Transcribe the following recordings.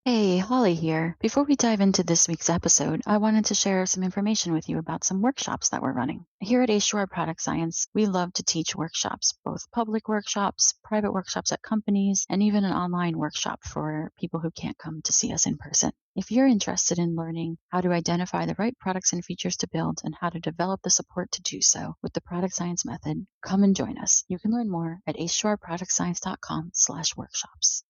Hey, Holly here. Before we dive into this week's episode, I wanted to share some information with you about some workshops that we're running. Here at H2R Product Science, we love to teach workshops, both public workshops, private workshops at companies, and even an online workshop for people who can't come to see us in person. If you're interested in learning how to identify the right products and features to build and how to develop the support to do so with the product science method, come and join us. You can learn more at h2rproductscience.com/workshops.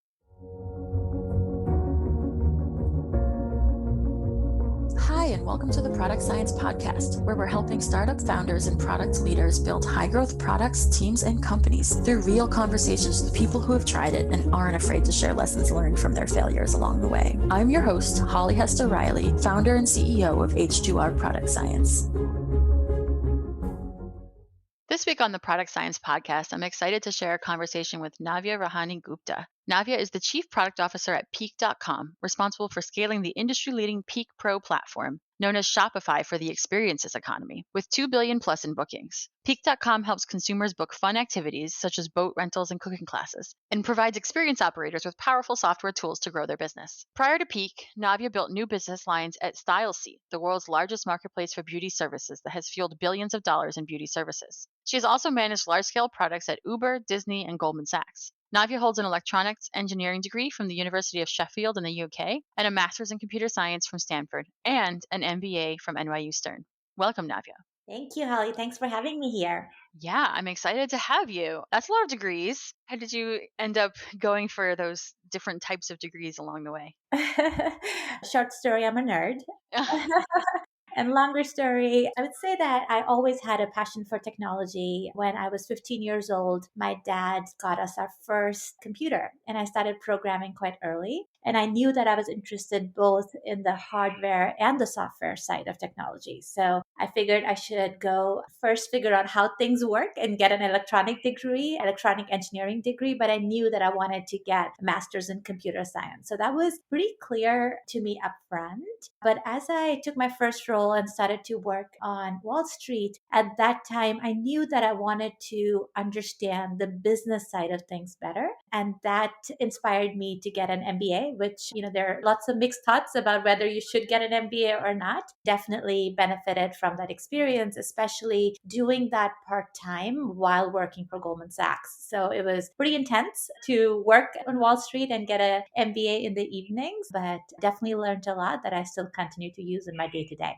Hi, and welcome to the Product Science Podcast, where we're helping startup founders and product leaders build high-growth products, teams, and companies through real conversations with people who have tried it and aren't afraid to share lessons learned from their failures along the way. I'm your host, Holly Hester Riley, founder and CEO of H2R Product Science. This week on the Product Science Podcast, I'm excited to share a conversation with Navya Rehani Gupta. Navya is the Chief Product Officer at Peak.com, responsible for scaling the industry-leading Peak Pro platform, known as Shopify for the experiences economy, with $2 billion plus in bookings. Peak.com helps consumers book fun activities such as boat rentals and cooking classes, and provides experience operators with powerful software tools to grow their business. Prior to Peak, Navya built new business lines at StyleSeat, the world's largest marketplace for beauty services that has fueled billions of dollars in beauty services. She has also managed large-scale products at Uber, Disney, and Goldman Sachs. Navya holds an electronics engineering degree from the University of Sheffield in the UK, and a master's in computer science from Stanford, and an MBA from NYU Stern. Welcome, Navya. Thank you, Holly. Thanks for having me here. Yeah, I'm excited to have you. That's a lot of degrees. How did you end up going for those different types of degrees along the way? Short story, I'm a nerd. And longer story, I would say that I always had a passion for technology. When I was 15 years old, my dad got us our first computer, and I started programming quite early. And I knew that I was interested both in the hardware and the software side of technology. So I figured I should go first figure out how things work and get an electronic engineering degree. But I knew that I wanted to get a master's in computer science. So that was pretty clear to me up front. But as I took my first role and started to work on Wall Street, at that time, I knew that I wanted to understand the business side of things better. And that inspired me to get an MBA, which, there are lots of mixed thoughts about whether you should get an MBA or not. Definitely benefited from that experience, especially doing that part time while working for Goldman Sachs. So it was pretty intense to work on Wall Street and get an MBA in the evenings, but definitely learned a lot that I still continue to use in my day to day.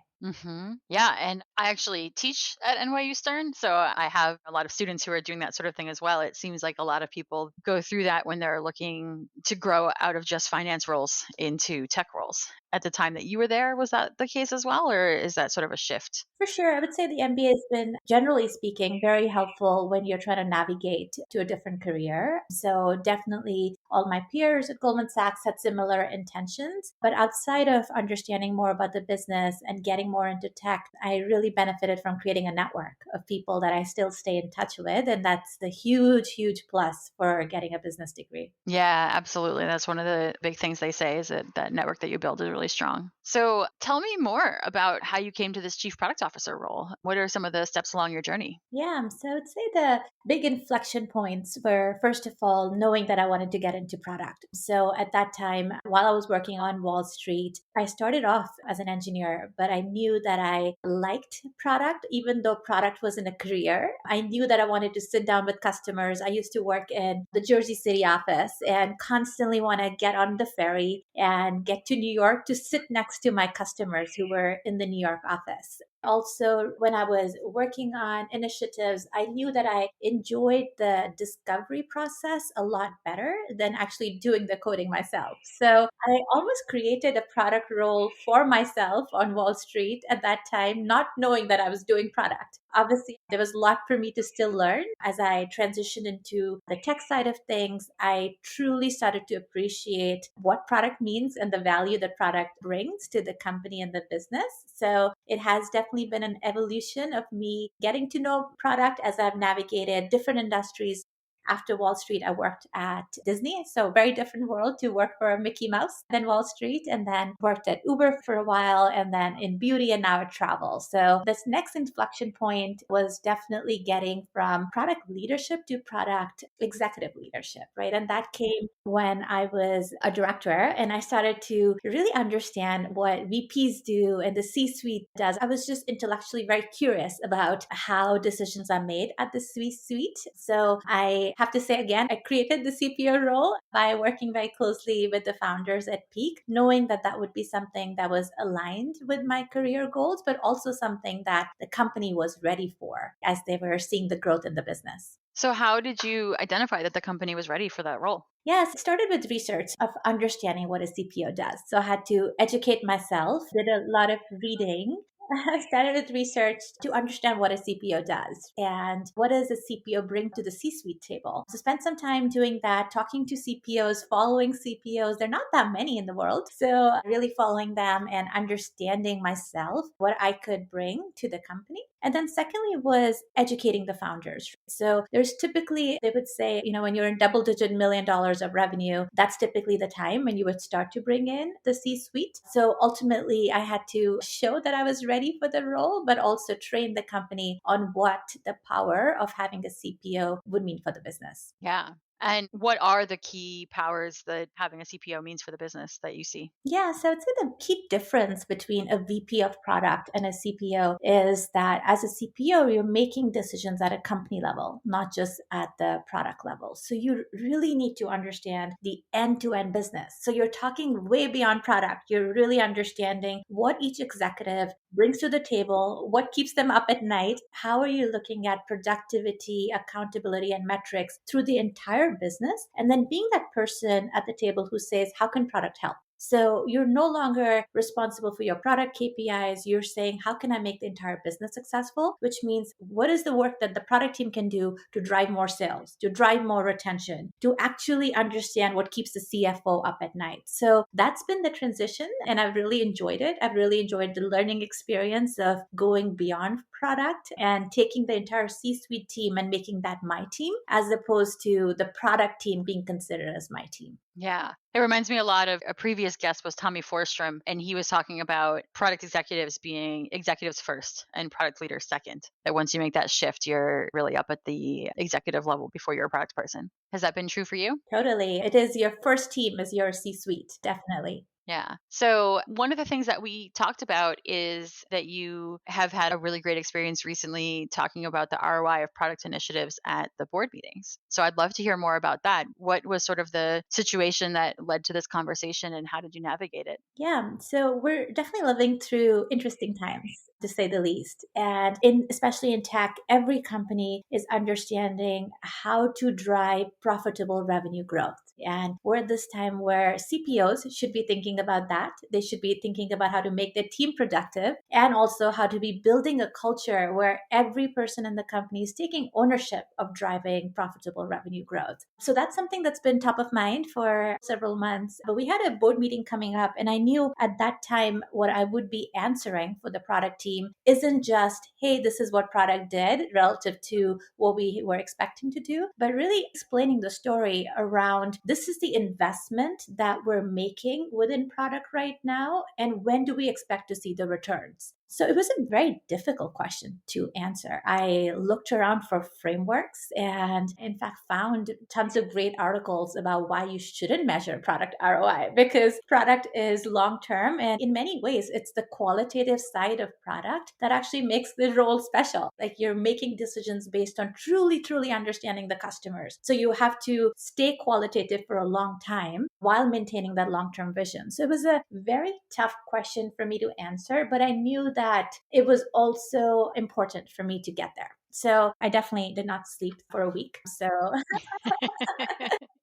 Yeah, and I actually teach at NYU Stern, so I have a lot of students who are doing that sort of thing as well. It seems like a lot of people go through that when they're looking to grow out of just finance roles into tech roles. At the time that you were there, was that the case as well, or is that sort of a shift? For sure. I would say the MBA has been, generally speaking, very helpful when you're trying to navigate to a different career. So, definitely, all my peers at Goldman Sachs had similar intentions. But outside of understanding more about the business and getting more into tech, I really benefited from creating a network of people that I still stay in touch with. And that's the huge, huge plus for getting a business degree. Yeah, absolutely. That's one of the big things they say is that that network that you build is really strong. So tell me more about how you came to this chief product officer role. What are some of the steps along your journey? Yeah, so I'd say the big inflection points were, first of all, knowing that I wanted to get into product. So at that time, while I was working on Wall Street, I started off as an engineer, but I knew that I liked product, even though product wasn't a career. I knew that I wanted to sit down with customers. I used to work in the Jersey City office and constantly want to get on the ferry and get to New York to sit next to my customers who were in the New York office. Also, when I was working on initiatives, I knew that I enjoyed the discovery process a lot better than actually doing the coding myself. So I almost created a product role for myself on Wall Street at that time, not knowing that I was doing product. Obviously, there was a lot for me to still learn. As I transitioned into the tech side of things, I truly started to appreciate what product means and the value that product brings to the company and the business. So it has definitely been an evolution of me getting to know product as I've navigated different industries. after Wall Street, I worked at Disney. So very different world to work for Mickey Mouse than Wall Street, and then worked at Uber for a while, and then in beauty, and now at travel. So this next inflection point was definitely getting from product leadership to product executive leadership, right? And that came when I was a director and I started to really understand what VPs do and the C-suite does. I was just intellectually very curious about how decisions are made at the C-suite. So I have to say again, I created the CPO role by working very closely with the founders at Peak, knowing that that would be something that was aligned with my career goals, but also something that the company was ready for as they were seeing the growth in the business. So how did you identify that the company was ready for that role? Yes, it started with research of understanding what a CPO does. So I had to educate myself, did a lot of reading. I started with research to understand what a CPO does and what does a CPO bring to the C-suite table. So spent some time doing that, talking to CPOs, following CPOs. There are not that many in the world. So really following them and understanding myself, what I could bring to the company. And then secondly was educating the founders. So there's typically, they would say, when you're in double-digit $1 million of revenue, that's typically the time when you would start to bring in the C-suite. So ultimately, I had to show that I was ready for the role, but also train the company on what the power of having a CPO would mean for the business. Yeah. And what are the key powers that having a CPO means for the business that you see? Yeah, so I'd say the key difference between a VP of product and a CPO is that as a CPO, you're making decisions at a company level, not just at the product level. So you really need to understand the end-to-end business. So you're talking way beyond product. You're really understanding what each executive brings to the table, what keeps them up at night, how are you looking at productivity, accountability, and metrics through the entire business, and then being that person at the table who says, how can product help? So you're no longer responsible for your product KPIs. You're saying, how can I make the entire business successful? Which means, what is the work that the product team can do to drive more sales, to drive more retention, to actually understand what keeps the CFO up at night? So that's been the transition, and I've really enjoyed it. I've really enjoyed the learning experience of going beyond product and taking the entire C-suite team and making that my team, as opposed to the product team being considered as my team. Yeah. It reminds me a lot of a previous guest was Tommy Forstrom, and he was talking about product executives being executives first and product leaders second. That once you make that shift, you're really up at the executive level before you're a product person. Has that been true for you? Totally. It is your first team is your C-suite, definitely. Yeah. So, one of the things that we talked about is that you have had a really great experience recently talking about the ROI of product initiatives at the board meetings. So, I'd love to hear more about that. What was sort of the situation that led to this conversation and how did you navigate it? Yeah, so we're definitely living through interesting times, to say the least. And especially in tech, every company is understanding how to drive profitable revenue growth. And we're at this time where CPOs should be thinking about that. They should be thinking about how to make their team productive and also how to be building a culture where every person in the company is taking ownership of driving profitable revenue growth. So that's something that's been top of mind for several months. But we had a board meeting coming up, and I knew at that time what I would be answering for the product team isn't just, hey, this is what product did relative to what we were expecting to do, but really explaining the story around this is the investment that we're making within product right now, and when do we expect to see the returns? So it was a very difficult question to answer. I looked around for frameworks and, in fact, found tons of great articles about why you shouldn't measure product ROI because product is long term. And in many ways, it's the qualitative side of product that actually makes the role special. Like you're making decisions based on truly, truly understanding the customers. So you have to stay qualitative for a long time while maintaining that long term vision. So it was a very tough question for me to answer, but I knew that it was also important for me to get there. So I definitely did not sleep for a week. So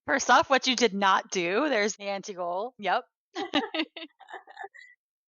First off, what you did not do, there's the anti goal. Yep.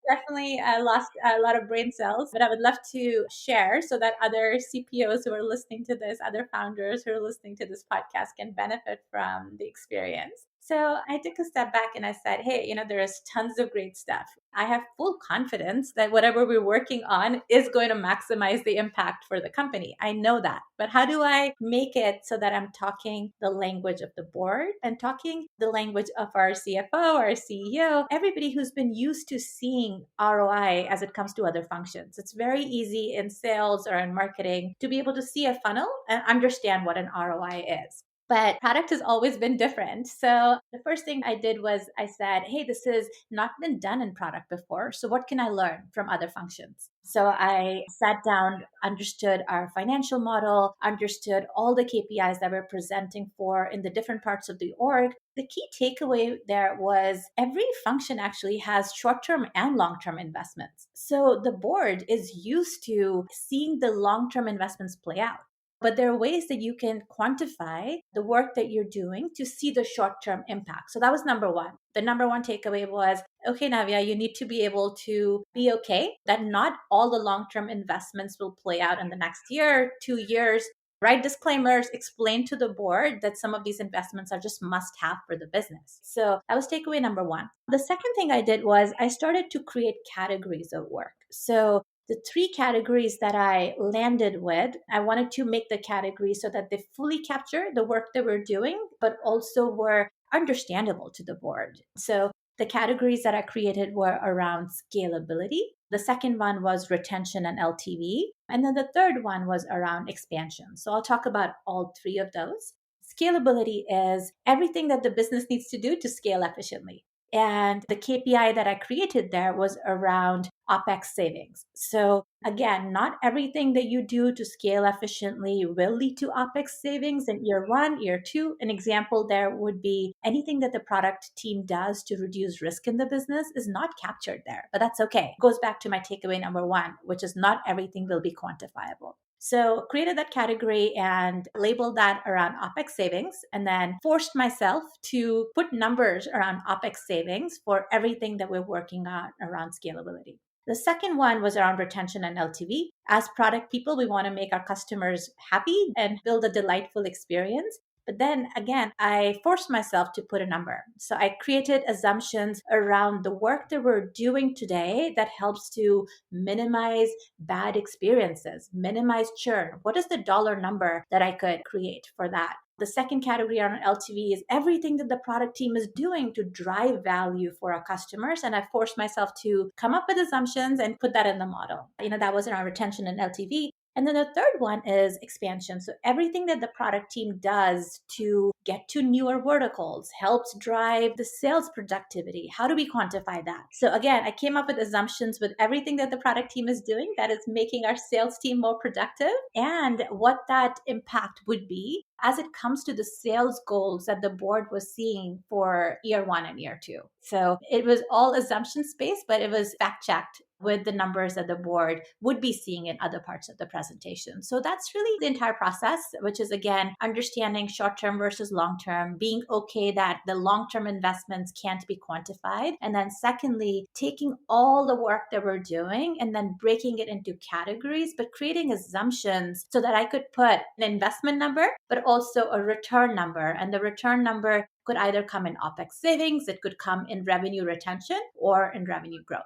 definitely lost a lot of brain cells, but I would love to share so that other CPOs who are listening to this, other founders who are listening to this podcast can benefit from the experience. So I took a step back and I said, hey, there is tons of great stuff. I have full confidence that whatever we're working on is going to maximize the impact for the company. I know that. But how do I make it so that I'm talking the language of the board and talking the language of our CFO, our CEO, everybody who's been used to seeing ROI as it comes to other functions? It's very easy in sales or in marketing to be able to see a funnel and understand what an ROI is. But product has always been different. So the first thing I did was I said, hey, this has not been done in product before. So what can I learn from other functions? So I sat down, understood our financial model, understood all the KPIs that we're presenting for in the different parts of the org. The key takeaway there was every function actually has short-term and long-term investments. So the board is used to seeing the long-term investments play out. But there are ways that you can quantify the work that you're doing to see the short term impact. So that was number one. The number one takeaway was, okay, Navya, you need to be able to be okay that not all the long term investments will play out in the next year, 2 years. Write disclaimers, explain to the board that some of these investments are just must have for the business. So that was takeaway number one. The second thing I did was I started to create categories of work. So the three categories that I landed with, I wanted to make the categories so that they fully capture the work that we're doing, but also were understandable to the board. So the categories that I created were around scalability. The second one was retention and LTV. And then the third one was around expansion. So I'll talk about all three of those. Scalability is everything that the business needs to do to scale efficiently. And the KPI that I created there was around OPEX savings. So again, not everything that you do to scale efficiently will lead to OPEX savings in year one, year two. An example there would be anything that the product team does to reduce risk in the business is not captured there, but that's okay. It goes back to my takeaway number one, which is not everything will be quantifiable. So created that category and labeled that around OPEX savings, and then forced myself to put numbers around OPEX savings for everything that we're working on around scalability. The second one was around retention and LTV. As product people, we want to make our customers happy and build a delightful experience. But then again, I forced myself to put a number. So I created assumptions around the work that we're doing today that helps to minimize bad experiences, minimize churn. What is the dollar number that I could create for that? The second category on LTV is everything that the product team is doing to drive value for our customers. And I forced myself to come up with assumptions and put that in the model. That was around retention and LTV. And then the third one is expansion. So everything that the product team does to get to newer verticals helps drive the sales productivity. How do we quantify that? So again, I came up with assumptions with everything that the product team is doing that is making our sales team more productive and what that impact would be as it comes to the sales goals that the board was seeing for year one and year two. So it was all assumption based, but it was fact checked with the numbers that the board would be seeing in other parts of the presentation. So that's really the entire process, which is again, understanding short-term versus long-term, being okay that the long-term investments can't be quantified. And then secondly, taking all the work that we're doing and then breaking it into categories, but creating assumptions so that I could put an investment number, but also a return number. And the return number could either come in OPEX savings, it could come in revenue retention or in revenue growth.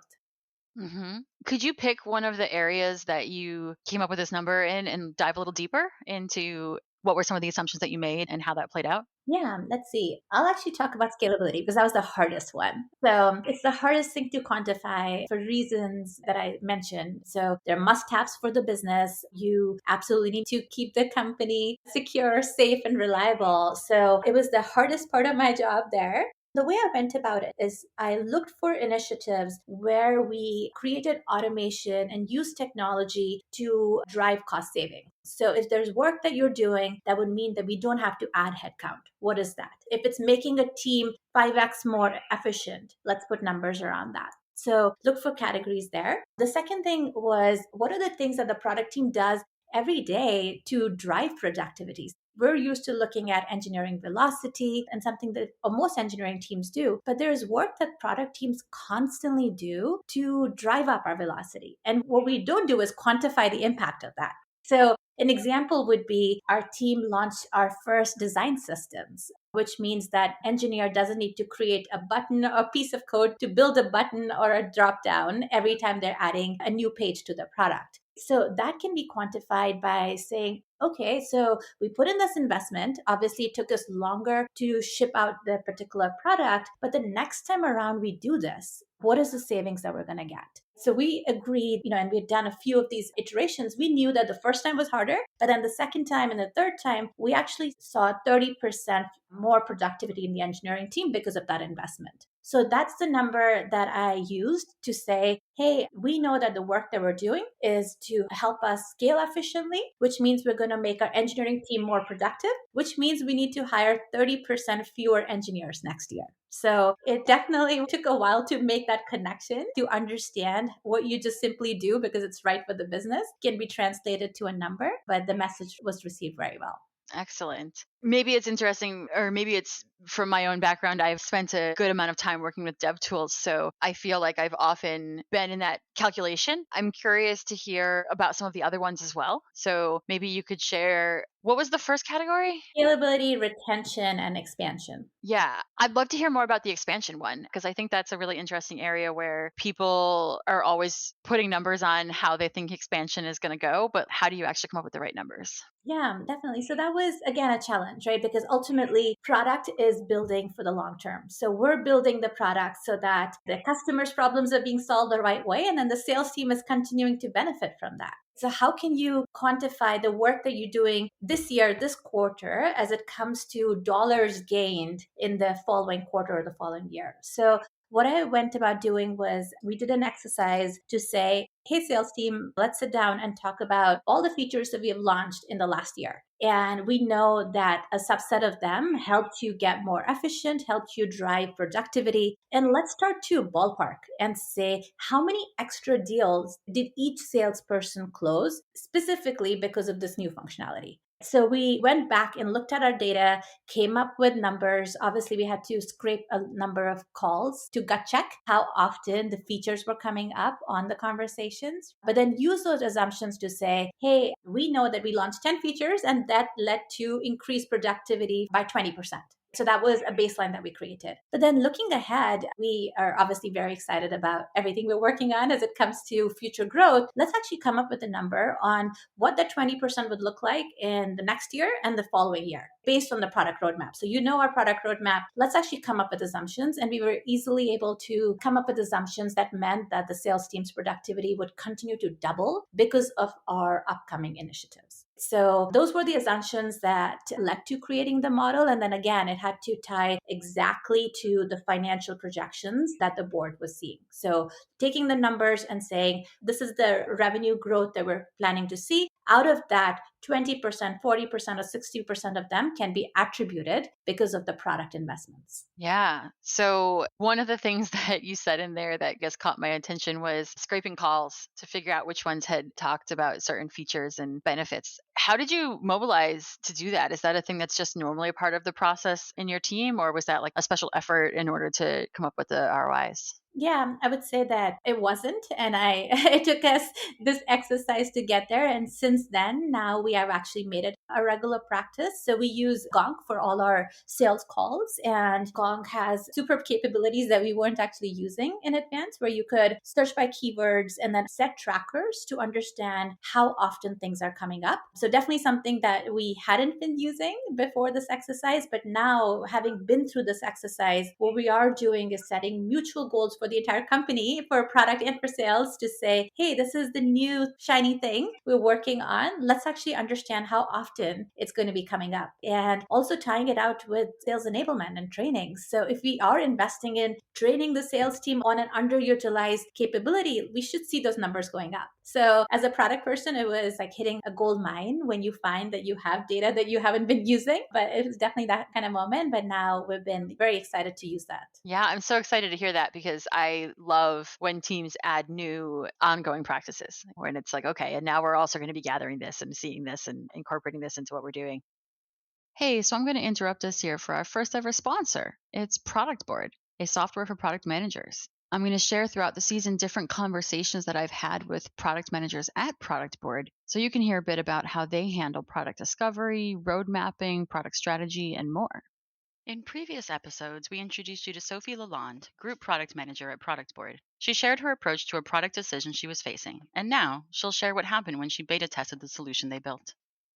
Mm-hmm. Could you pick one of the areas that you came up with this number in and dive a little deeper into what were some of the assumptions that you made and how that played out? Yeah, let's see. I'll actually talk about scalability because that was the hardest one. So it's the hardest thing to quantify for reasons that I mentioned. So there are must-haves for the business. You absolutely need to keep the company secure, safe, and reliable. So it was the hardest part of my job there. The way I went about it is I looked for initiatives where we created automation and used technology to drive cost saving. So if there's work that you're doing, that would mean that we don't have to add headcount. What is that? If it's making a team 5x more efficient, let's put numbers around that. So look for categories there. The second thing was, what are the things that the product team does every day to drive productivity? We're used to looking at engineering velocity and something that most engineering teams do, but there's work that product teams constantly do to drive up our velocity. And what we don't do is quantify the impact of that. So an example would be our team launched our first design systems. which means that engineer doesn't need to create a button or a piece of code to build a button or a drop down every time they're adding a new page to the product. So that can be quantified by saying, okay, so we put in this investment. Obviously, it took us longer to ship out the particular product, but the next time around we do this, what is the savings that we're going to get? So we agreed, and we had done a few of these iterations. We knew that the first time was harder, but then the second time and the third time, we actually saw 30% more productivity in the engineering team because of that investment. So that's the number that I used to say, hey, we know that the work that we're doing is to help us scale efficiently, which means we're going to make our engineering team more productive, which means we need to hire 30% fewer engineers next year. So it definitely took a while to make that connection, to understand what you just simply do because it's right for the business can be translated to a number, but the message was received very well. Excellent. Maybe it's interesting, or maybe it's from my own background. I've spent a good amount of time working with dev tools, so I feel like I've often been in that calculation. I'm curious to hear about some of the other ones as well. So maybe you could share, what was the first category? Scalability, retention, and expansion. Yeah, I'd love to hear more about the expansion one because I think that's a really interesting area where people are always putting numbers on how they think expansion is going to go, but how do you actually come up with the right numbers? Yeah, definitely. So that was, again, a challenge, right? Because ultimately, product is building for the long term. So we're building the product so that the customer's problems are being solved the right way. And then the sales team is continuing to benefit from that. So, how can you quantify the work that you're doing this year, this quarter, as it comes to dollars gained in the following quarter or the following year? So, what I went about doing was we did an exercise to say, hey, sales team, let's sit down and talk about all the features that we have launched in the last year. And we know that a subset of them helped you get more efficient, helped you drive productivity. And let's start to ballpark and say, how many extra deals did each salesperson close specifically because of this new functionality? So we went back and looked at our data, came up with numbers. Obviously, we had to scrape a number of calls to gut check how often the features were coming up on the conversations, but then use those assumptions to say, hey, we know that we launched 10 features and that led to increased productivity by 20%. So that was a baseline that we created. But then looking ahead, we are obviously very excited about everything we're working on as it comes to future growth. Let's actually come up with a number on what that 20% would look like in the next year and the following year based on the product roadmap. So our product roadmap, let's actually come up with assumptions. And we were easily able to come up with assumptions that meant that the sales team's productivity would continue to double because of our upcoming initiatives. So those were the assumptions that led to creating the model. And then again, it had to tie exactly to the financial projections that the board was seeing. So taking the numbers and saying, this is the revenue growth that we're planning to see. Out of that, 20%, 40%, or 60% of them can be attributed because of the product investments. Yeah. So one of the things that you said in there that just caught my attention was scraping calls to figure out which ones had talked about certain features and benefits. How did you mobilize to do that? Is that a thing that's just normally a part of the process in your team, or was that like a special effort in order to come up with the ROIs? Yeah, I would say that it wasn't. And it took us this exercise to get there. And since then, now we have actually made it a regular practice. So we use Gong for all our sales calls. And Gong has superb capabilities that we weren't actually using in advance, where you could search by keywords and then set trackers to understand how often things are coming up. So definitely something that we hadn't been using before this exercise. But now, having been through this exercise, what we are doing is setting mutual goals for the entire company, for product and for sales, to say, hey, this is the new shiny thing we're working on. Let's actually understand how often it's going to be coming up, and also tying it out with sales enablement and training. So if we are investing in training the sales team on an underutilized capability, we should see those numbers going up. So as a product person, it was like hitting a gold mine when you find that you have data that you haven't been using, but it was definitely that kind of moment. But now we've been very excited to use that. Yeah, I'm so excited to hear that because I love when teams add new ongoing practices when it's like, okay, and now we're also going to be gathering this and seeing this and incorporating this into what we're doing. Hey, so I'm going to interrupt us here for our first ever sponsor. It's Product Board, a software for product managers. I'm going to share throughout the season different conversations that I've had with product managers at Product Board so you can hear a bit about how they handle product discovery, road mapping, product strategy, and more. In previous episodes, we introduced you to Sophie Lalonde, Group Product Manager at Product Board. She shared her approach to a product decision she was facing, and now she'll share what happened when she beta tested the solution they built.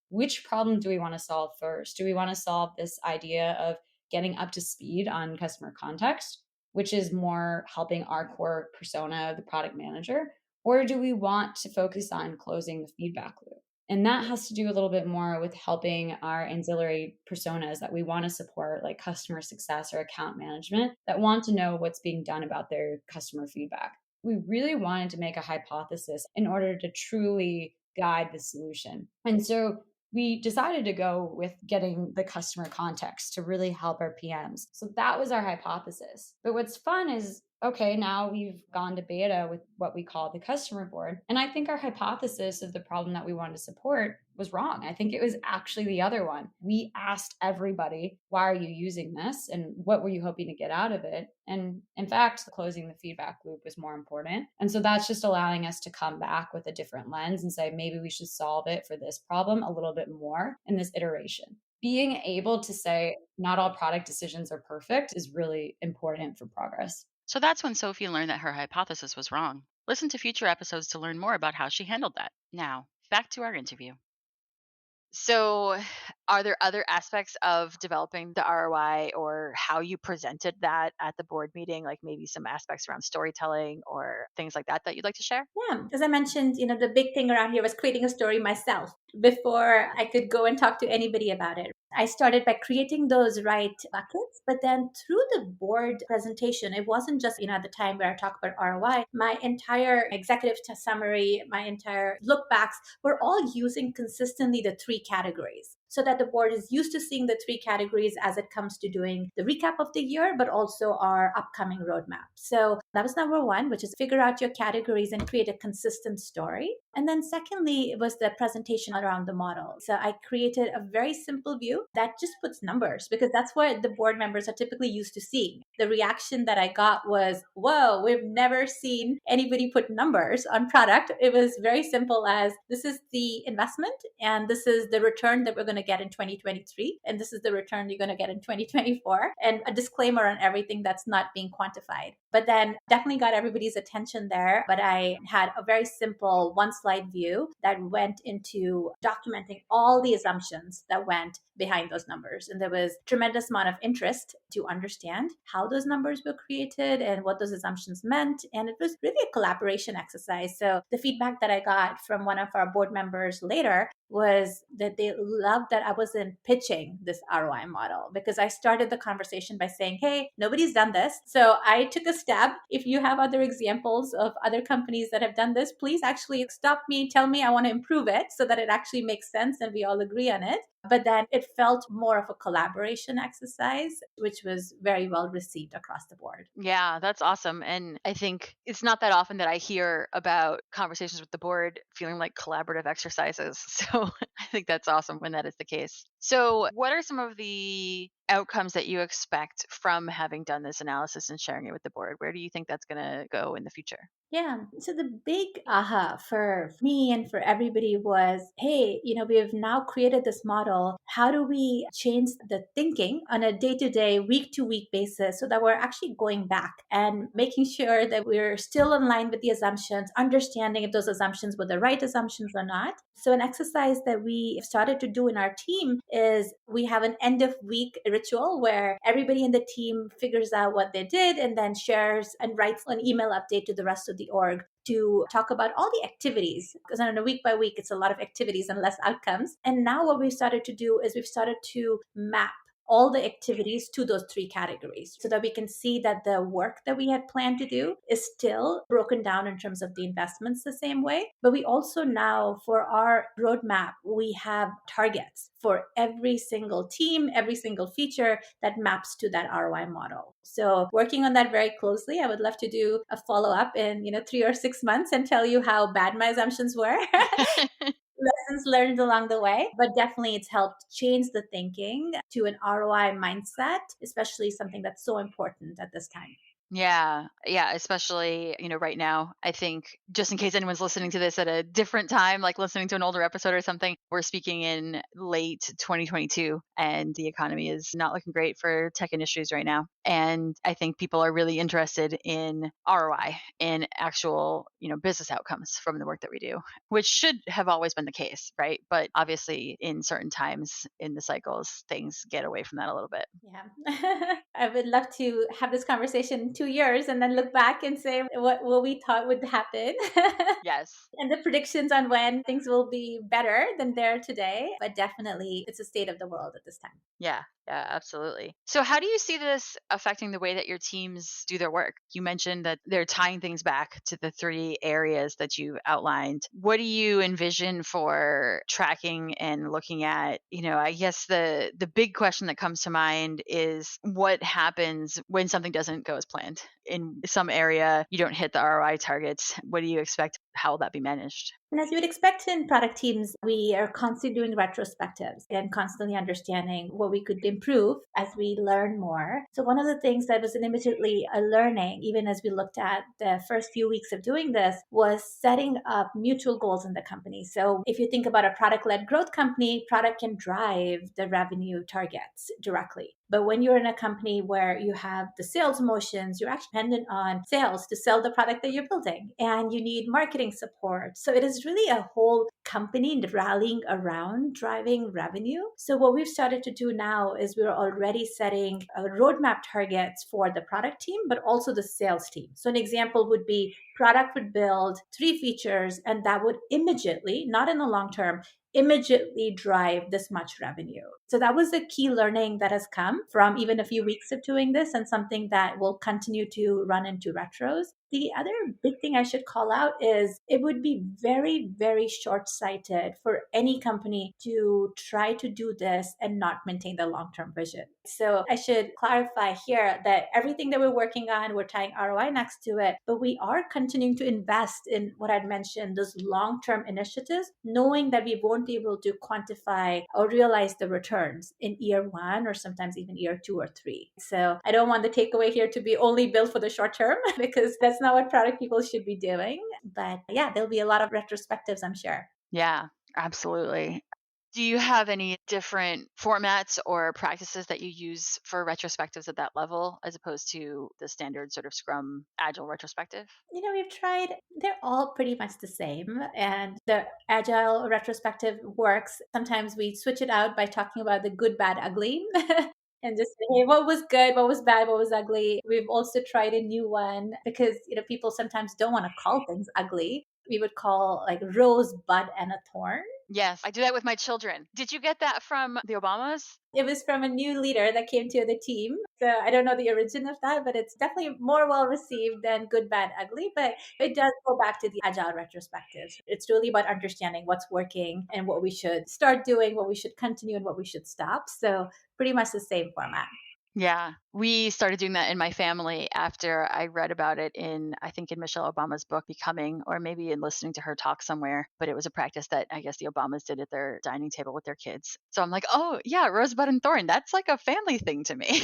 Which problem do we want to solve first? Do we want to solve this idea of getting up to speed on customer context, which is more helping our core persona, the product manager? Or do we want to focus on closing the feedback loop? And that has to do a little bit more with helping our ancillary personas that we want to support, like customer success or account management, that want to know what's being done about their customer feedback. We really wanted to make a hypothesis in order to truly guide the solution. And so we decided to go with getting the customer context to really help our PMs. So that was our hypothesis. But what's fun is, okay, now we've gone to beta with what we call the customer board. And I think our hypothesis of the problem that we wanted to support was wrong. I think it was actually the other one. We asked everybody, why are you using this? And what were you hoping to get out of it? And in fact, closing the feedback loop was more important. And so that's just allowing us to come back with a different lens and say, maybe we should solve it for this problem a little bit more in this iteration. Being able to say not all product decisions are perfect is really important for progress. So that's when Sophie learned that her hypothesis was wrong. Listen to future episodes to learn more about how she handled that. Now, back to our interview. So, are there other aspects of developing the ROI or how you presented that at the board meeting, like maybe some aspects around storytelling or things like that that you'd like to share? Yeah, as I mentioned, the big thing around here was creating a story myself before I could go and talk to anybody about it. I started by creating those right buckets, but then through the board presentation, it wasn't just, at the time where I talk about ROI, my entire executive summary, my entire look backs were all using consistently the three categories, so that the board is used to seeing the three categories as it comes to doing the recap of the year, but also our upcoming roadmap. So that was number one, which is figure out your categories and create a consistent story. And then secondly, it was the presentation around the model. So I created a very simple view that just puts numbers, because that's what the board members are typically used to seeing. The reaction that I got was, whoa, we've never seen anybody put numbers on product. It was very simple as, this is the investment and this is the return that we're going to get in 2023. And this is the return you're going to get in 2024. And a disclaimer on everything that's not being quantified. But then definitely got everybody's attention there. But I had a very simple one slide view that went into documenting all the assumptions that went behind those numbers. And there was tremendous amount of interest to understand how those numbers were created and what those assumptions meant. And it was really a collaboration exercise. So the feedback that I got from one of our board members later was that they loved that I wasn't pitching this ROI model, because I started the conversation by saying, hey, nobody's done this. So I took a stab. If you have other examples of other companies that have done this, please actually stop me, tell me, I want to improve it so that it actually makes sense and we all agree on it. But then it felt more of a collaboration exercise, which was very well received across the board. Yeah, that's awesome. And I think it's not that often that I hear about conversations with the board feeling like collaborative exercises. So I think that's awesome when that is the case. So, what are some of the outcomes that you expect from having done this analysis and sharing it with the board? Where do you think that's going to go in the future? Yeah. So the big aha for me and for everybody was, hey, we've now created this model. How do we change the thinking on a day-to-day, week-to-week basis so that we're actually going back and making sure that we're still in line with the assumptions, understanding if those assumptions were the right assumptions or not. So an exercise that we started to do in our team is we have an end of week ritual where everybody in the team figures out what they did and then shares and writes an email update to the rest of the org to talk about all the activities, because on a week by week, it's a lot of activities and less outcomes. And now what we've started to do is we've started to map all the activities to those three categories so that we can see that the work that we had planned to do is still broken down in terms of the investments the same way. But we also now, for our roadmap, we have targets for every single team, every single feature that maps to that ROI model. So working on that very closely. I would love to do a follow-up in 3 or 6 months and tell you how bad my assumptions were. Lessons learned along the way, but definitely it's helped change the thinking to an ROI mindset, especially something that's so important at this time. Yeah. Yeah. Especially, right now, I think just in case anyone's listening to this at a different time, like listening to an older episode or something, we're speaking in late 2022 and the economy is not looking great for tech industries right now. And I think people are really interested in ROI, in actual, business outcomes from the work that we do, which should have always been the case, right? But obviously, in certain times in the cycles, things get away from that a little bit. Yeah. I would love to have this conversation in 2 years and then look back and say what we thought would happen. Yes. And the predictions on when things will be better than they're today. But definitely, it's a state of the world at this time. Yeah, yeah, absolutely. So, how do you see this affecting the way that your teams do their work? You mentioned that they're tying things back to the three areas that you outlined. What do you envision for tracking and looking at? I guess the big question that comes to mind is what happens when something doesn't go as planned? In some area, you don't hit the ROI targets. What do you expect? How will that be managed? And as you would expect in product teams, we are constantly doing retrospectives and constantly understanding what we could improve as we learn more. So one of the things that was immediately a learning, even as we looked at the first few weeks of doing this, was setting up mutual goals in the company. So if you think about a product-led growth company, product can drive the revenue targets directly. But when you're in a company where you have the sales motions, you're actually dependent on sales to sell the product that you're building, and you need marketing support. So it is really a whole company rallying around driving revenue. So what we've started to do now is we're already setting roadmap targets for the product team, but also the sales team. So an example would be product would build 3 features, and that would immediately, not in the long term, immediately drive this much revenue. So that was a key learning that has come from even a few weeks of doing this, and something that will continue to run into retros. The other big thing I should call out is it would be very, very short sighted for any company to try to do this and not maintain the long term vision. So I should clarify here that everything that we're working on, we're tying ROI next to it, but we are continuing to invest in what I'd mentioned, those long term initiatives, knowing that we won't be able to quantify or realize the returns in year one or sometimes even year 2 or 3. So I don't want the takeaway here to be only built for the short term because that's not what product people should be doing. But yeah, there'll be a lot of retrospectives, I'm sure. Yeah, absolutely. Do you have any different formats or practices that you use for retrospectives at that level as opposed to the standard sort of Scrum Agile retrospective? We've tried, they're all pretty much the same. And the agile retrospective works. Sometimes we switch it out by talking about the good, bad, ugly. And just say, hey, what was good, what was bad, what was ugly. We've also tried a new one because people sometimes don't want to call things ugly. We would call like rose, bud, and a thorn. Yes, I do that with my children. Did you get that from the Obamas? It was from a new leader that came to the team. So I don't know the origin of that, but it's definitely more well received than good, bad, ugly. But it does go back to the agile retrospectives. It's really about understanding what's working and what we should start doing, what we should continue, and what we should stop. So pretty much the same format. Yeah, we started doing that in my family after I read about it I think in Michelle Obama's book, Becoming, or maybe in listening to her talk somewhere. But it was a practice that I guess the Obamas did at their dining table with their kids. So I'm like, oh, yeah, Rosebud and Thorn. That's like a family thing to me.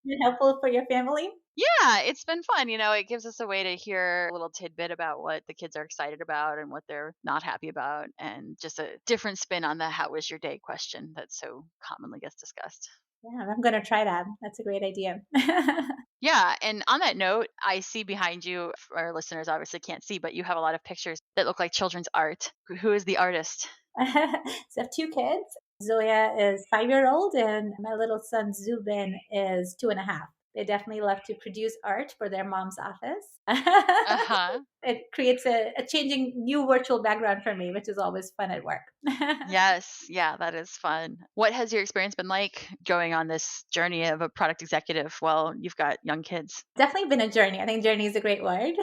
Been helpful for your family? Yeah, it's been fun. It gives us a way to hear a little tidbit about what the kids are excited about and what they're not happy about, and just a different spin on the how was your day question that so commonly gets discussed. Yeah, I'm going to try that. That's a great idea. Yeah. And on that note, I see behind you, our listeners obviously can't see, but you have a lot of pictures that look like children's art. Who is the artist? So I have 2 kids. Zoya is 5-year-old, and my little son Zubin is 2.5. They definitely love to produce art for their mom's office. Uh huh. It creates a changing new virtual background for me, which is always fun at work. Yes. Yeah, that is fun. What has your experience been like going on this journey of a product executive while you've got young kids? Definitely been a journey. I think journey is a great word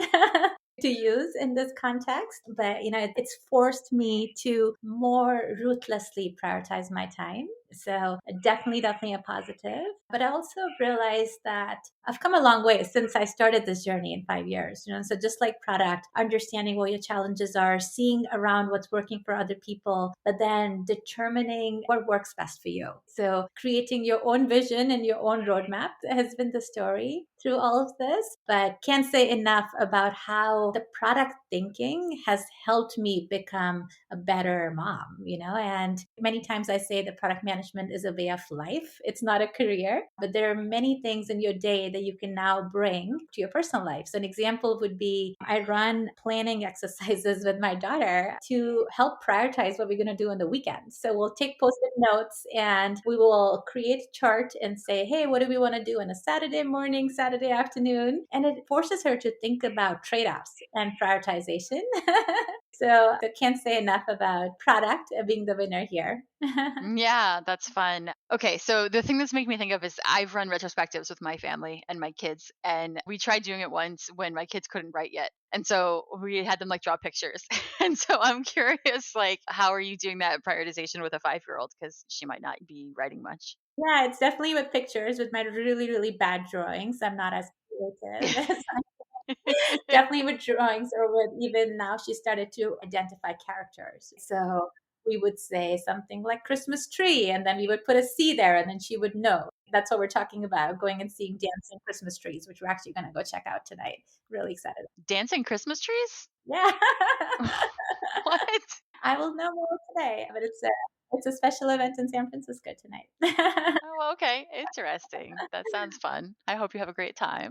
to use in this context, but it's forced me to more ruthlessly prioritize my time. So definitely a positive. But I also realized that I've come a long way since I started this journey in 5 years. So just like product, understanding what your challenges are, seeing around what's working for other people, but then determining what works best for you. So creating your own vision and your own roadmap has been the story through all of this. But can't say enough about how the product thinking has helped me become a better mom, and many times I say that product management is a way of life. It's not a career, but there are many things in your day that you can now bring to your personal life. So an example would be I run planning exercises with my daughter to help prioritize what we're going to do on the weekend. So we'll take post-it notes and we will create a chart and say, hey, what do we want to do on a Saturday morning, Saturday afternoon? And it forces her to think about trade-offs and prioritization. So I can't say enough about product being the winner here. Yeah, that's fun. Okay, so the thing that's making me think of is I've run retrospectives with my family and my kids, and we tried doing it once when my kids couldn't write yet. And so we had them like draw pictures. And so I'm curious, like, how are you doing that prioritization with a 5-year-old? Because she might not be writing much. Yeah, it's definitely with pictures. With my really, really bad drawings, I'm not as creative as definitely with drawings, or with even now she started to identify characters. So we would say something like Christmas tree, and then we would put a C there, and then she would know. That's what we're talking about, going and seeing dancing Christmas trees, which we're actually going to go check out tonight. Really excited. Dancing Christmas trees? Yeah. What? I will know more today, but it's a special event in San Francisco tonight. Oh, okay. Interesting. That sounds fun. I hope you have a great time.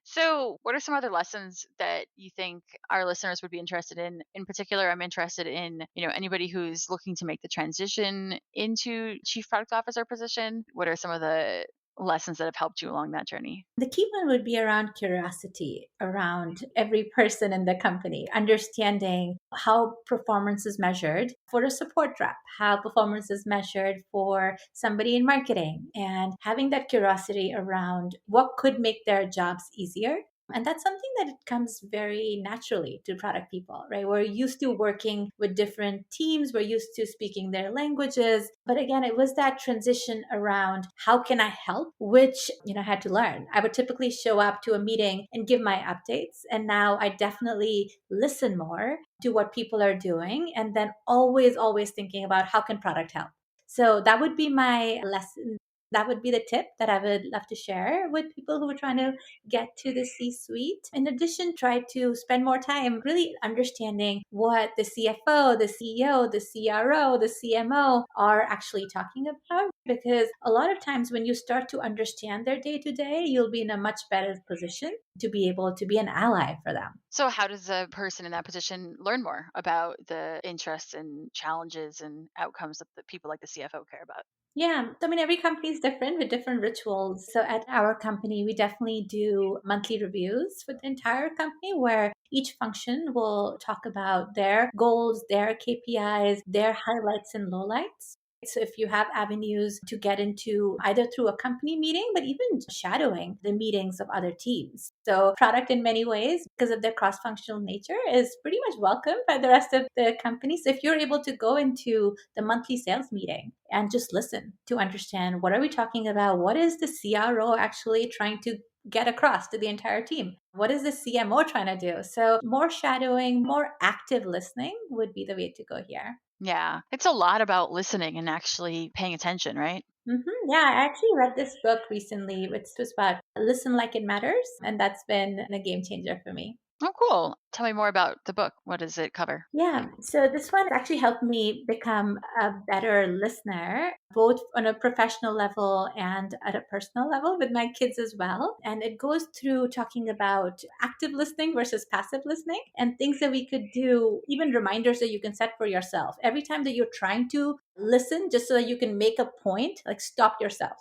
So, what are some other lessons that you think our listeners would be interested in? In particular, I'm interested in, anybody who's looking to make the transition into chief product officer position. What are some of the lessons that have helped you along that journey? The key one would be around curiosity around every person in the company, understanding how performance is measured for a support rep, how performance is measured for somebody in marketing, and having that curiosity around what could make their jobs easier. And that's something that it comes very naturally to product people, right? We're used to working with different teams. We're used to speaking their languages. But again, it was that transition around how can I help, which, I had to learn. I would typically show up to a meeting and give my updates. And now I definitely listen more to what people are doing. And then always thinking about how can product help. So that would be my lesson. That would be the tip that I would love to share with people who are trying to get to the C suite. In addition, try to spend more time really understanding what the CFO, the CEO, the CRO, the CMO are actually talking about. Because a lot of times when you start to understand their day to day, you'll be in a much better position to be able to be an ally for them. So, how does a person in that position learn more about the interests and challenges and outcomes that the people like the CFO care about? Yeah, I mean, every company is different with different rituals. So at our company, we definitely do monthly reviews with the entire company where each function will talk about their goals, their KPIs, their highlights and lowlights. So if you have avenues to get into either through a company meeting, but even shadowing the meetings of other teams. So product in many ways, because of their cross-functional nature, is pretty much welcomed by the rest of the company. So if you're able to go into the monthly sales meeting and just listen to understand what are we talking about, what is the CRO actually trying to get across to the entire team? What is the CMO trying to do? So more shadowing, more active listening would be the way to go here. Yeah, it's a lot about listening and actually paying attention, right? Yeah, I actually read this book recently, which was about Listen Like It Matters. And that's been a game changer for me. Oh, cool. Tell me more about the book. What does it cover? Yeah, so this one actually helped me become a better listener, both on a professional level and at a personal level with my kids as well. And it goes through talking about active listening versus passive listening and things that we could do, even reminders that you can set for yourself. Every time that you're trying to listen, just so that you can make a point, like stop yourself.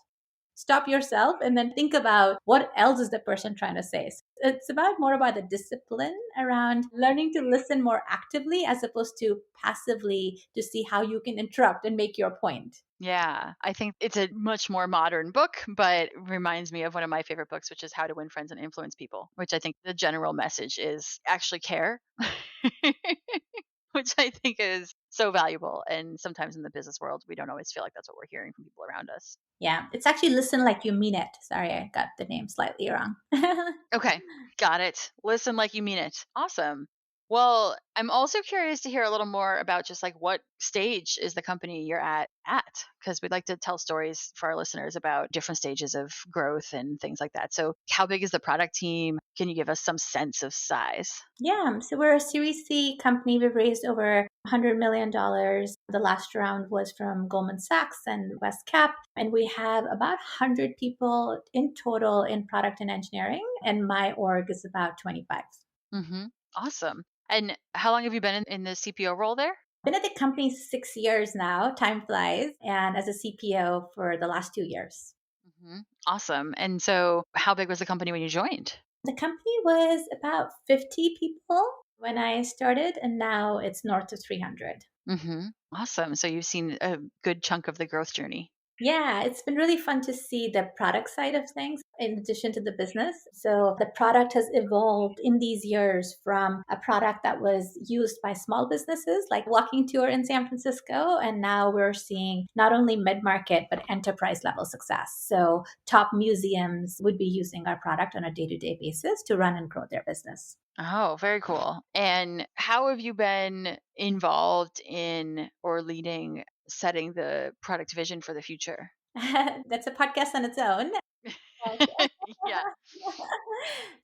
Stop yourself and then think about what else is the person trying to say. So it's about more about the discipline around learning to listen more actively as opposed to passively to see how you can interrupt and make your point. Yeah, I think it's a much more modern book, but reminds me of one of my favorite books, which is How to Win Friends and Influence People, which I think the general message is actually care. which I think is so valuable. And sometimes in the business world, we don't always feel like that's what we're hearing from people around us. Yeah, it's actually listen like you mean it. Sorry, I got the name slightly wrong. Okay, got it. Listen like you mean it. Awesome. Well, I'm also curious to hear a little more about just like what stage is the company you're at, because we'd like to tell stories for our listeners about different stages of growth and things like that. So, how big is the product team? Can you give us some sense of size? Yeah, so we're a Series C company. We've raised over $100 million. The last round was from Goldman Sachs and West Cap. And we have about 100 people in total in product and engineering. And my org is about 25. Mm-hmm. Awesome. And how long have you been in the CPO role there? Been at the company 6 years now. Time flies. And as a CPO for the last 2 years. Mm-hmm. Awesome. And so, how big was the company when you joined? The company was about 50 people when I started, and now it's north of 300. Mm-hmm. Awesome. So, you've seen a good chunk of the growth journey. Yeah, it's been really fun to see the product side of things in addition to the business. So the product has evolved in these years from a product that was used by small businesses like Walking Tour in San Francisco. And now we're seeing not only mid market, but enterprise level success. So top museums would be using our product on a day to day basis to run and grow their business. Oh, very cool. And how have you been involved in or leading setting the product vision for the future? That's a podcast on its own. Yeah.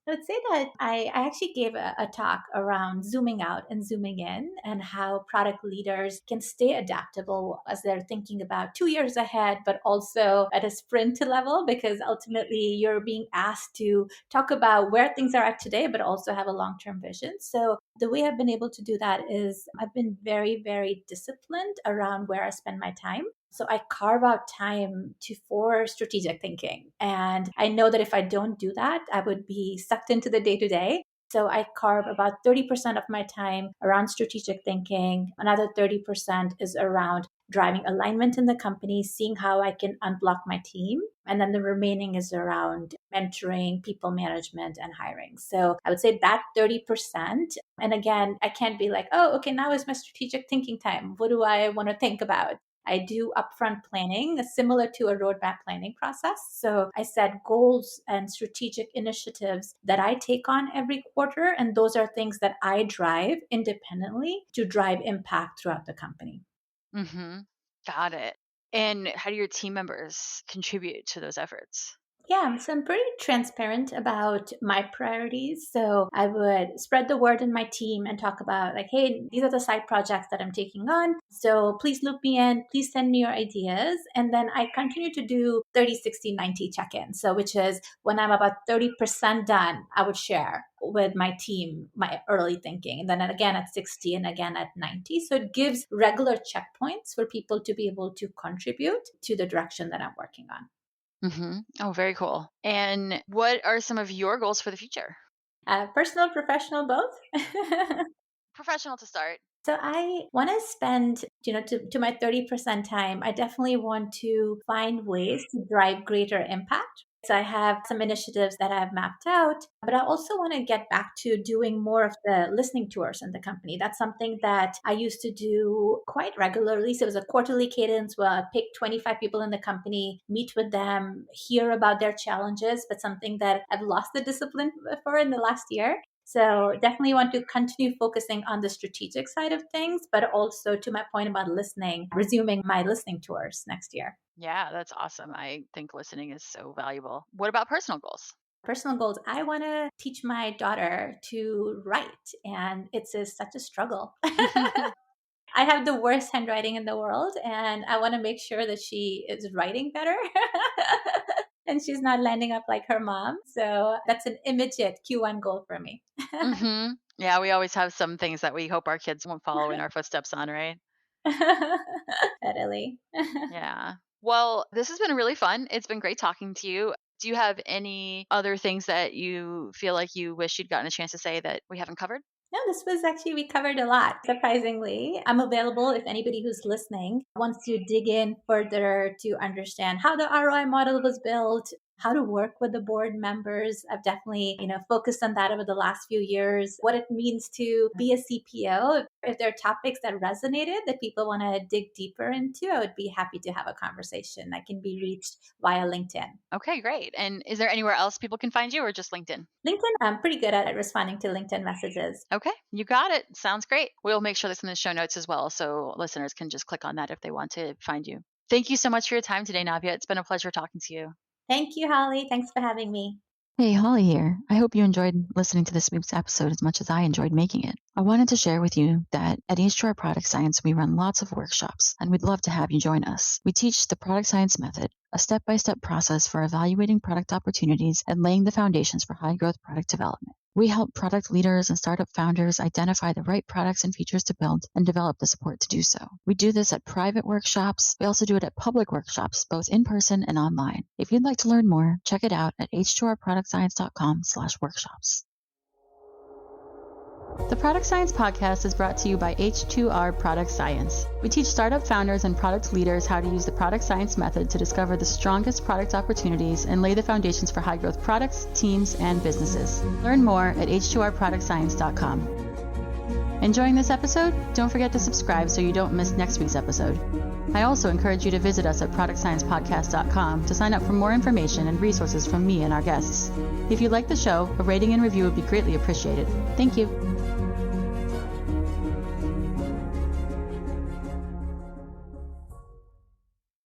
I would say that I actually gave a talk around zooming out and zooming in and how product leaders can stay adaptable as they're thinking about 2 years ahead, but also at a sprint level, because ultimately you're being asked to talk about where things are at today, but also have a long term vision. So the way I've been able to do that is I've been very, very disciplined around where I spend my time. So I carve out time for strategic thinking. And I know that if I don't do that, I would be sucked into the day to day. So I carve about 30% of my time around strategic thinking. Another 30% is around driving alignment in the company, seeing how I can unblock my team. And then the remaining is around mentoring, people management, and hiring. So I would say that 30%. And again, I can't be like, oh, okay, now is my strategic thinking time. What do I want to think about? I do upfront planning, similar to a roadmap planning process. So I set goals and strategic initiatives that I take on every quarter. And those are things that I drive independently to drive impact throughout the company. Mm-hmm. Got it. And how do your team members contribute to those efforts? Yeah, so I'm pretty transparent about my priorities. So I would spread the word in my team and talk about, like, hey, these are the side projects that I'm taking on. So please loop me in. Please send me your ideas. And then I continue to do 30, 60, 90 check in. So, which is when I'm about 30% done, I would share with my team my early thinking. And then again at 60 and again at 90. So it gives regular checkpoints for people to be able to contribute to the direction that I'm working on. Mm-hmm. Oh, very cool. And what are some of your goals for the future? Personal, professional, both. Professional to start. So I want to spend, to my 30% time, I definitely want to find ways to drive greater impact. So I have some initiatives that I've mapped out, but I also want to get back to doing more of the listening tours in the company. That's something that I used to do quite regularly. So it was a quarterly cadence where I pick 25 people in the company, meet with them, hear about their challenges, but something that I've lost the discipline for in the last year. So definitely want to continue focusing on the strategic side of things, but also to my point about listening, resuming my listening tours next year. Yeah, that's awesome. I think listening is so valuable. What about personal goals? Personal goals. I want to teach my daughter to write, and such a struggle. I have the worst handwriting in the world, and I want to make sure that she is writing better. And she's not landing up like her mom. So that's an immediate Q1 goal for me. Mm-hmm. Yeah, we always have some things that we hope our kids won't follow in our footsteps on, right? Totally. Yeah. Well, this has been really fun. It's been great talking to you. Do you have any other things that you feel like you wish you'd gotten a chance to say that we haven't covered? No, this was actually, we covered a lot, surprisingly. I'm available if anybody who's listening wants to dig in further to understand how the ROI model was built, how to work with the board members. I've definitely, focused on that over the last few years, what it means to be a CPO. If there are topics that resonated that people want to dig deeper into, I would be happy to have a conversation. I can be reached via LinkedIn. Okay, great. And is there anywhere else people can find you or just LinkedIn? LinkedIn, I'm pretty good at responding to LinkedIn messages. Okay, you got it. Sounds great. We'll make sure this in the show notes as well, so listeners can just click on that if they want to find you. Thank you so much for your time today, Navya. It's been a pleasure talking to you. Thank you, Holly. Thanks for having me. Hey, Holly here. I hope you enjoyed listening to this week's episode as much as I enjoyed making it. I wanted to share with you that at H2R Product Science, we run lots of workshops, and we'd love to have you join us. We teach the Product Science Method, a step-by-step process for evaluating product opportunities and laying the foundations for high-growth product development. We help product leaders and startup founders identify the right products and features to build and develop the support to do so. We do this at private workshops. We also do it at public workshops, both in person and online. If you'd like to learn more, check it out at h2rproductscience.com/workshops. The Product Science Podcast is brought to you by H2R Product Science. We teach startup founders and product leaders how to use the Product Science method to discover the strongest product opportunities and lay the foundations for high-growth products, teams, and businesses. Learn more at h2rproductscience.com. Enjoying this episode? Don't forget to subscribe so you don't miss next week's episode. I also encourage you to visit us at productsciencepodcast.com to sign up for more information and resources from me and our guests. If you like the show, a rating and review would be greatly appreciated. Thank you.